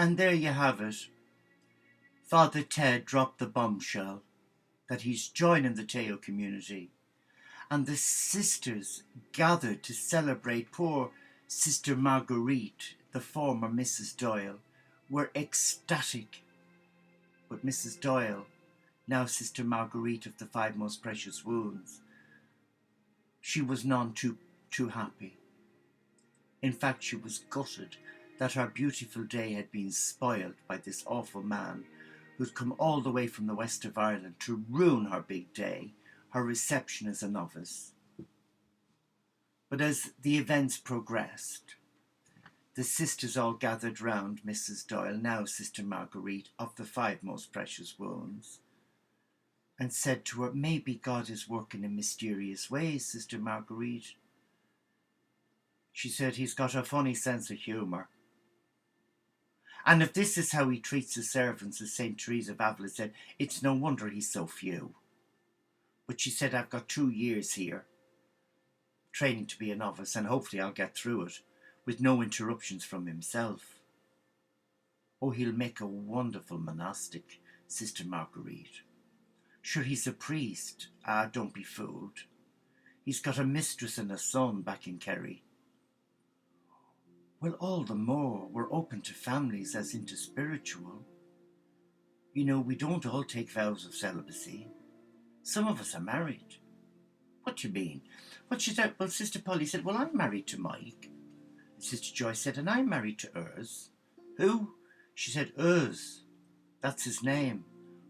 And there you have it. Father Ted dropped the bombshell that he's joining the Teo community, and the sisters gathered to celebrate poor Sister Marguerite, the former Mrs. Doyle, were ecstatic. But Mrs. Doyle, now Sister Marguerite of the Five Most Precious Wounds, she was none too happy. In fact, she was gutted that her beautiful day had been spoiled by this awful man who'd come all the way from the west of Ireland to ruin her big day, her reception as a novice. But as the events progressed, the sisters all gathered round Mrs. Doyle, now Sister Marguerite of the Five Most Precious Wounds, and said to her, maybe God is working in mysterious ways, Sister Marguerite. She said, he's got a funny sense of humour. And if this is how he treats his servants, as St. Teresa of Avila said, it's no wonder he's so few. But she said, I've got 2 years here, training to be a novice, and hopefully I'll get through it with no interruptions from himself. Oh, he'll make a wonderful monastic, Sister Marguerite. Sure, he's a priest. Ah, don't be fooled. He's got a mistress and a son back in Kerry. Well, all the more we're open to families as into spiritual. You know, we don't all take vows of celibacy. Some of us are married. What do you mean? Well, she said, well, Sister Polly said, well, I'm married to Mike. And Sister Joyce said, and I'm married to Urs. Who? She said, Urs. That's his name.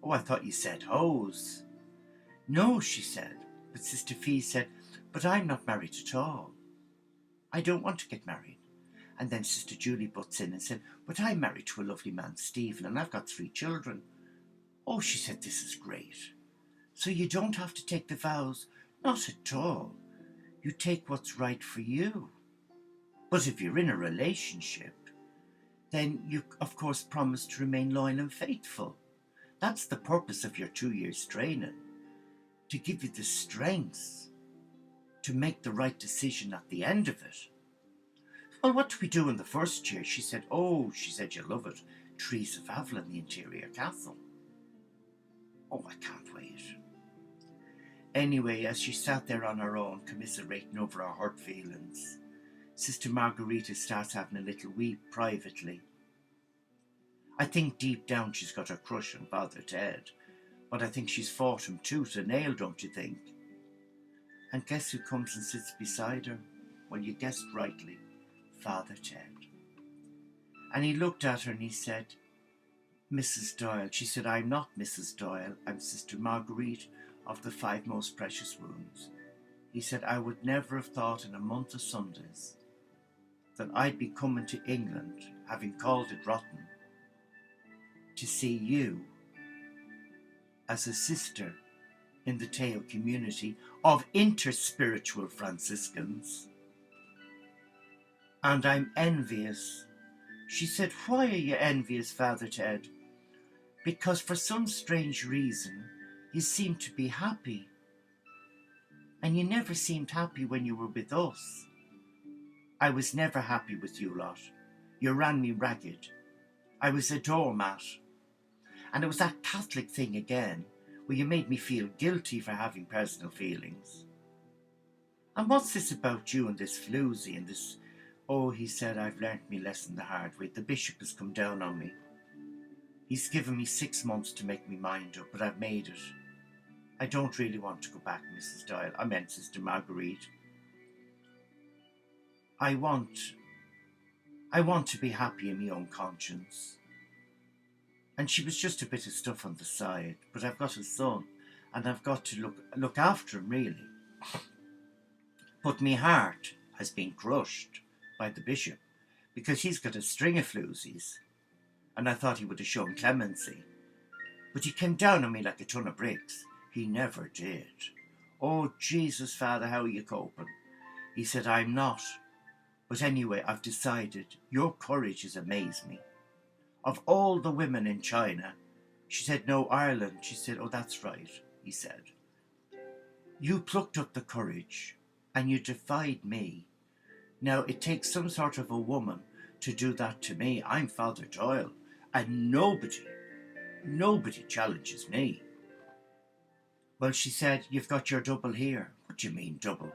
Oh, I thought you said hose. No, she said. But Sister Fee said, but I'm not married at all. I don't want to get married. And then Sister Julie butts in and said, but I'm married to a lovely man, Stephen, and I've got 3 children. Oh, she said, this is great. So you don't have to take the vows. Not at all. You take what's right for you. But if you're in a relationship, then you, of course, promise to remain loyal and faithful. That's the purpose of your 2 years training, to give you the strength to make the right decision at the end of it. Well, what do we do in the first year? She said, oh, she said, you'll love it. Teresa of Avila in the interior castle. Oh, I can't wait. Anyway, as she sat there on her own, commiserating over her hurt feelings, Sister Margarita starts having a little weep privately. I think deep down she's got a crush on Father Ted, but I think she's fought him tooth and nail, don't you think? And guess who comes and sits beside her? Well, you guessed rightly, Father Ted. And he looked at her and he said, Mrs. Doyle. She said, I'm not Mrs. Doyle, I'm Sister Marguerite of the Five Most Precious Wounds. He said, I would never have thought in a month of Sundays that I'd be coming to England, having called it rotten, to see you as a sister in the Teo community of interspiritual Franciscans. And I'm envious. She said, why are you envious, Father Ted? Because for some strange reason, you seem to be happy. And you never seemed happy when you were with us. I was never happy with you lot. You ran me ragged. I was a doormat. And it was that Catholic thing again, where you made me feel guilty for having personal feelings. And what's this about you and this floozy and this... Oh, he said, I've learnt me lesson the hard way. The bishop has come down on me. He's given me 6 months to make me mind up, but I've made it. I don't really want to go back, Mrs. Doyle. I meant Sister Marguerite. I want to be happy in my own conscience. And she was just a bit of stuff on the side, but I've got a son, and I've got to look after him, really. But my heart has been crushed by the bishop, because he's got a string of floozies, and I thought he would have shown clemency. But he came down on me like a ton of bricks. He never did. Oh, Jesus, Father, how are you coping? He said, I'm not. But anyway, I've decided your courage has amazed me. Of all the women in China, she said, no, Ireland. She said, oh, that's right, he said. You plucked up the courage and you defied me. Now, it takes some sort of a woman to do that to me. I'm Father Doyle, and nobody challenges me. Well, she said, you've got your double here. What do you mean, double?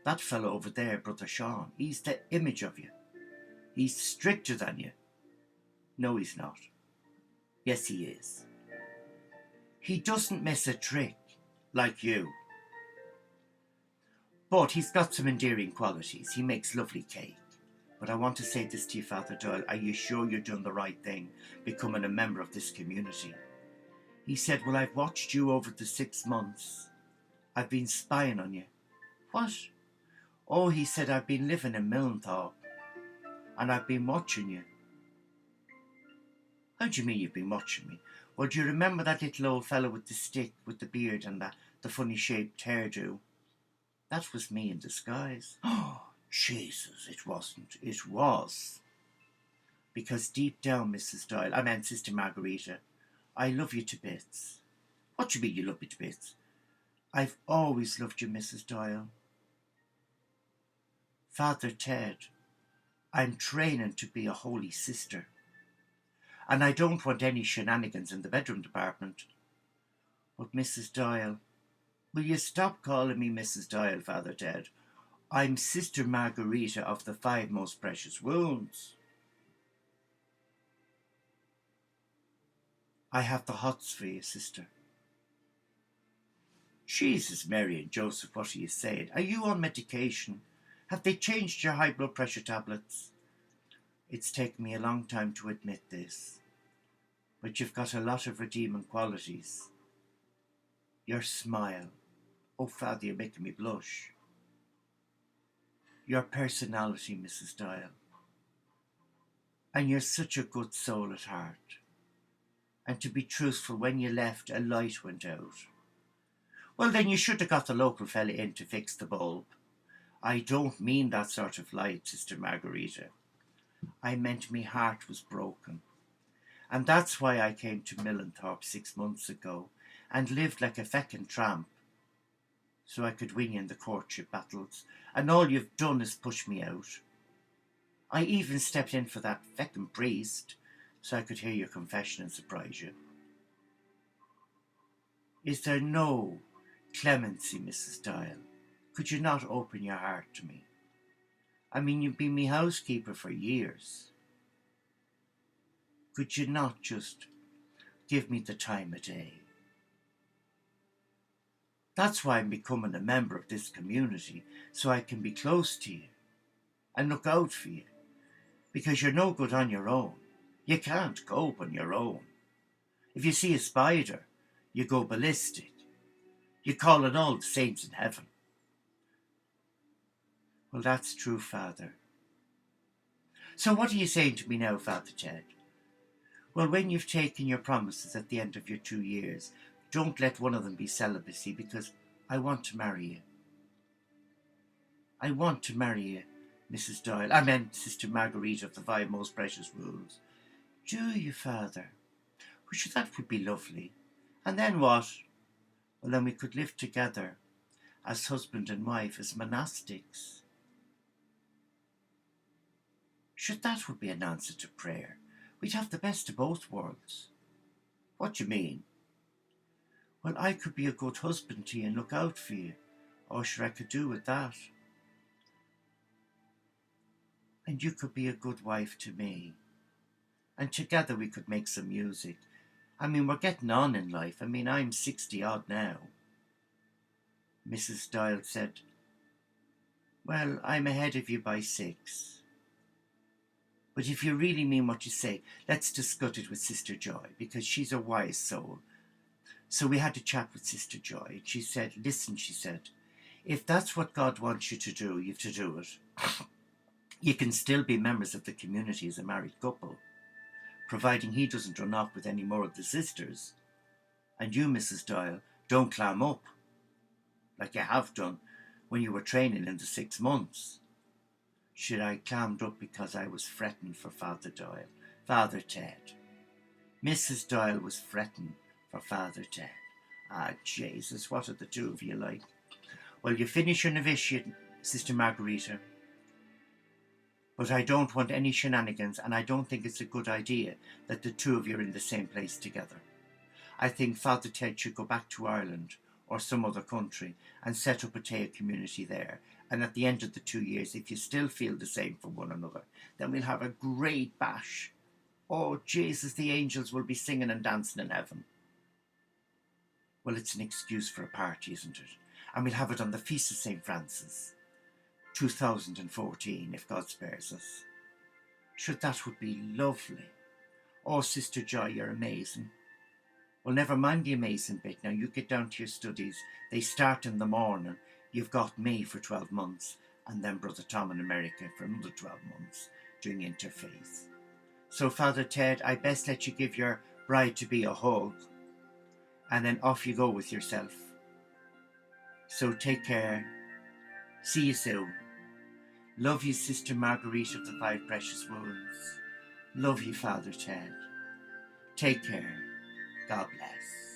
That fellow over there, Brother Sean, he's the image of you. He's stricter than you. No, he's not. Yes, he is. He doesn't miss a trick like you. But he's got some endearing qualities. He makes lovely cake. But I want to say this to you, Father Doyle. Are you sure you're doing the right thing, becoming a member of this community? He said, well, I've watched you over the 6 months. I've been spying on you. What? Oh, he said, I've been living in Millenthorpe, and I've been watching you. How do you mean you've been watching me? Well, do you remember that little old fellow with the stick, with the beard and the funny-shaped hairdo? That was me in disguise. Oh, Jesus, it wasn't. It was. Because deep down, Mrs. Doyle, I meant Sister Margarita, I love you to bits. What do you mean you love me to bits? I've always loved you, Mrs. Doyle. Father Ted, I'm training to be a holy sister. And I don't want any shenanigans in the bedroom department. But Mrs. Doyle, will you stop calling me Mrs. Doyle, Father Ted? I'm Sister Margarita of the 5 Most Precious Wounds. I have the hots for you, sister. Jesus, Mary and Joseph, what are you saying? Are you on medication? Have they changed your high blood pressure tablets? It's taken me a long time to admit this, but you've got a lot of redeeming qualities. Your smile. Oh, Father, you're making me blush. Your personality, Mrs. Doyle. And you're such a good soul at heart. And to be truthful, when you left, a light went out. Well, then you should have got the local fella in to fix the bulb. I don't mean that sort of light, Sister Margarita. I meant me heart was broken. And that's why I came to Millenthorpe 6 months ago and lived like a feckin' tramp, so I could win you in the courtship battles, and all you've done is push me out. I even stepped in for that feckin' priest, so I could hear your confession and surprise you. Is there no clemency, Mrs. Doyle? Could you not open your heart to me? I mean, you've been me housekeeper for years. Could you not just give me the time of day? That's why I'm becoming a member of this community, so I can be close to you and look out for you, because you're no good on your own. You can't cope on your own. If you see a spider, you go ballistic. You call on all the saints in heaven. Well, that's true, Father. So what are you saying to me now, Father Ted? Well, when you've taken your promises at the end of your 2 years, don't let one of them be celibacy, because I want to marry you. I want to marry you, Mrs. Doyle. I meant Sister Margarita of the 5 Most Precious Rules. Do you, Father? Well, that would be lovely. And then what? Well, then we could live together as husband and wife, as monastics. Sure, that would be an answer to prayer. We'd have the best of both worlds. What do you mean? Well, I could be a good husband to you and look out for you. Or sure, I could do with that. And you could be a good wife to me. And together we could make some music. I mean, we're getting on in life. I mean, I'm 60 odd now. Mrs. Doyle said, well, I'm ahead of you by 6. But if you really mean what you say, let's discuss it with Sister Joy, because she's a wise soul. So we had a chat with Sister Joy, and she said, listen, she said, if that's what God wants you to do, you have to do it. You can still be members of the community as a married couple, providing he doesn't run off with any more of the sisters. And you, Mrs. Doyle, don't clam up, like you have done when you were training in the 6 months. Should I clammed up because I was fretting for Father Doyle, Father Ted. Mrs. Doyle was fretting for Father Ted. Ah, Jesus, what are the two of you like? Well, you finish your novitiate, Sister Margarita. But I don't want any shenanigans, and I don't think it's a good idea that the two of you are in the same place together. I think Father Ted should go back to Ireland or some other country and set up a Taya community there. And at the end of the 2 years, if you still feel the same for one another, then we'll have a great bash. Oh, Jesus, the angels will be singing and dancing in heaven. Well, it's an excuse for a party, isn't it? And we'll have it on the Feast of St. Francis, 2014, if God spares us. Sure, that would be lovely. Oh, Sister Joy, you're amazing. Well, never mind the amazing bit. Now, you get down to your studies. They start in the morning. You've got me for 12 months, and then Brother Tom in America for another 12 months, doing interfaith. So, Father Ted, I best let you give your bride-to-be a hug, and then off you go with yourself. So take care. See you soon. Love you, Sister Marguerite of the Five Precious Wounds. Love you, Father Ted. Take care. God bless.